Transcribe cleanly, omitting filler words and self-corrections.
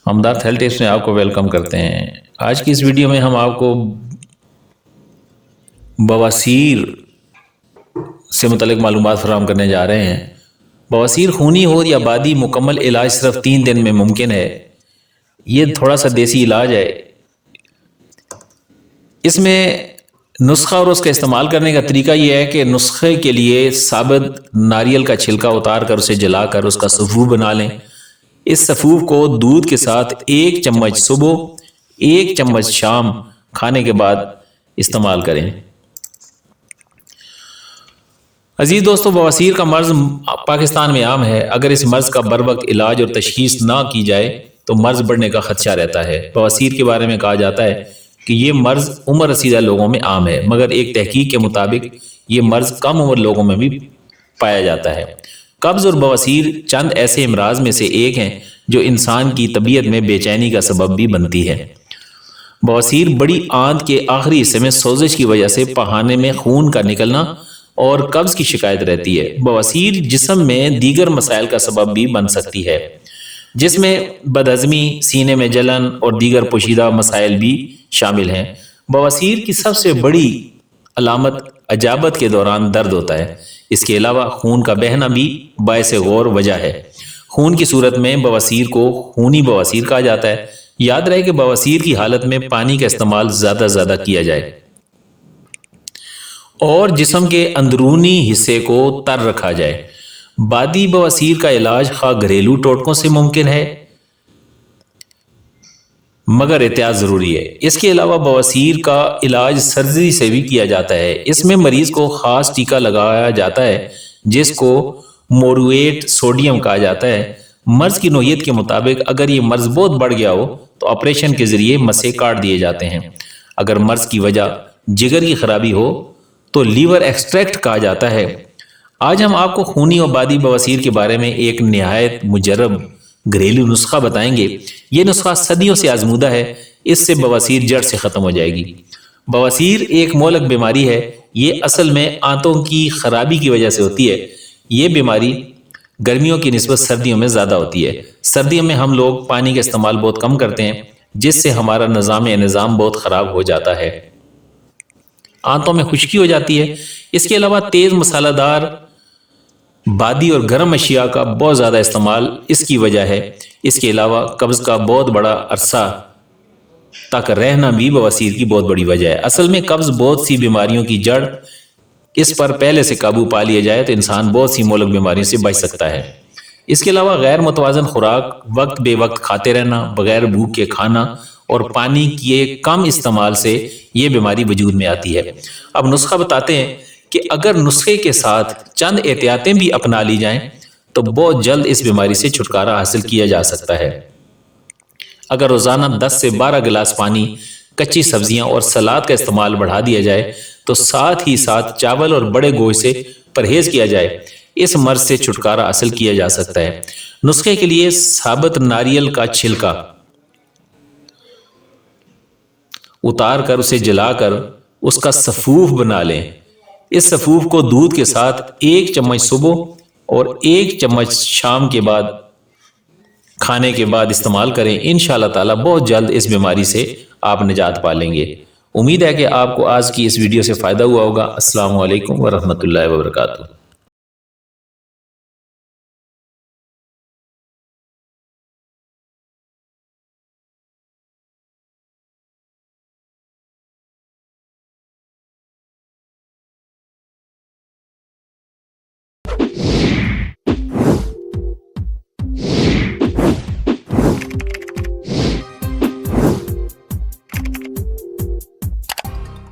ہمدرد health tips میں آپ کو ویلکم کرتے ہیں۔ آج کی اس ویڈیو میں ہم آپ کو بواسیر سے متعلق معلومات فراہم کرنے جا رہے ہیں۔ بواسیر خونی ہو یا بادی، مکمل علاج صرف 3 دن میں ممکن ہے۔ یہ تھوڑا سا دیسی علاج ہے۔ اس میں نسخہ اور اس کا استعمال کرنے کا طریقہ یہ ہے کہ نسخے کے لیے ثابت ناریل کا چھلکا اتار کر اسے جلا کر اس کا سفوف بنا لیں۔ اس سفوف کو دودھ کے ساتھ 1 چمچ صبح، 1 چمچ شام کھانے کے بعد استعمال کریں۔ عزیز دوستو، بواسیر کا مرض پاکستان میں عام ہے۔ اگر اس مرض کا بروقت علاج اور تشخیص نہ کی جائے تو مرض بڑھنے کا خدشہ رہتا ہے۔ بواسیر کے بارے میں کہا جاتا ہے کہ یہ مرض عمر رسیدہ لوگوں میں عام ہے، مگر ایک تحقیق کے مطابق یہ مرض کم عمر لوگوں میں بھی پایا جاتا ہے۔ قبض اور بواسیر چند ایسے امراض میں سے ایک ہیں جو انسان کی طبیعت میں بے چینی کا سبب بھی بنتی ہے۔ بواسیر بڑی آنت کے آخری حصے میں سوزش کی وجہ سے پخانے میں خون کا نکلنا اور قبض کی شکایت رہتی ہے۔ بواسیر جسم میں دیگر مسائل کا سبب بھی بن سکتی ہے، جس میں بدہضمی، سینے میں جلن اور دیگر پوشیدہ مسائل بھی شامل ہیں۔ بواسیر کی سب سے بڑی علامت اجابت کے دوران درد ہوتا ہے۔ اس کے علاوہ خون کا بہنا بھی باعث غور وجہ ہے۔ خون کی صورت میں بواسیر کو خونی بواسیر کہا جاتا ہے۔ یاد رہے کہ بواسیر کی حالت میں پانی کا استعمال زیادہ کیا جائے اور جسم کے اندرونی حصے کو تر رکھا جائے۔ بادی بواسیر کا علاج خواہ گھریلو ٹوٹکوں سے ممکن ہے، مگر احتیاط ضروری ہے۔ اس کے علاوہ بواسیر کا علاج سرجری سے بھی کیا جاتا ہے۔ اس میں مریض کو خاص ٹیکہ لگایا جاتا ہے جس کو مورویٹ سوڈیم کہا جاتا ہے۔ مرض کی نوعیت کے مطابق اگر یہ مرض بہت بڑھ گیا ہو تو آپریشن کے ذریعے مسے کاٹ دیے جاتے ہیں۔ اگر مرض کی وجہ جگر کی خرابی ہو تو لیور ایکسٹریکٹ کہا جاتا ہے۔ آج ہم آپ کو خونی اور بادی بواسیر کے بارے میں ایک نہایت مجرب گھریلو نسخہ بتائیں گے۔ یہ نسخہ صدیوں سے آزمودہ ہے۔ اس سے بواسیر جڑ سے ختم ہو جائے گی۔ بواسیر ایک مہلک بیماری ہے۔ یہ اصل میں آنتوں کی خرابی کی وجہ سے ہوتی ہے۔ یہ بیماری گرمیوں کی نسبت سردیوں میں زیادہ ہوتی ہے۔ سردیوں میں ہم لوگ پانی کا استعمال بہت کم کرتے ہیں، جس سے ہمارا نظام بہت خراب ہو جاتا ہے۔ آنتوں میں خشکی ہو جاتی ہے۔ اس کے علاوہ تیز مسالہ دار بادی اور گرم اشیاء کا بہت زیادہ استعمال اس کی وجہ ہے۔ اس کے علاوہ قبض کا بہت بڑا عرصہ تک رہنا بھی بواسیر کی بہت بڑی وجہ ہے۔ اصل میں قبض بہت سی بیماریوں کی جڑ، اس پر پہلے سے قابو پا لیا جائے تو انسان بہت سی مہلک بیماریوں سے بچ سکتا ہے۔ اس کے علاوہ غیر متوازن خوراک، وقت بے وقت کھاتے رہنا، بغیر بھوک کے کھانا اور پانی کے کم استعمال سے یہ بیماری وجود میں آتی ہے۔ اب نسخہ بتاتے ہیں کہ اگر نسخے کے ساتھ چند احتیاطیں بھی اپنا لی جائیں تو بہت جلد اس بیماری سے چھٹکارا حاصل کیا جا سکتا ہے۔ اگر روزانہ 10 سے 12 گلاس پانی، کچی سبزیاں اور سلاد کا استعمال بڑھا دیا جائے تو ساتھ ہی ساتھ چاول اور بڑے گوشت سے پرہیز کیا جائے، اس مرض سے چھٹکارا حاصل کیا جا سکتا ہے۔ نسخے کے لیے ثابت ناریل کا چھلکا اتار کر اسے جلا کر اس کا سفوف بنا لیں۔ اس سفوف کو دودھ کے ساتھ 1 چمچ صبح اور 1 چمچ شام کے بعد کھانے کے بعد استعمال کریں۔ انشاءاللہ تعالی بہت جلد اس بیماری سے آپ نجات پا لیں گے۔ امید ہے کہ آپ کو آج کی اس ویڈیو سے فائدہ ہوا ہوگا۔ السلام علیکم ورحمۃ اللہ وبرکاتہ۔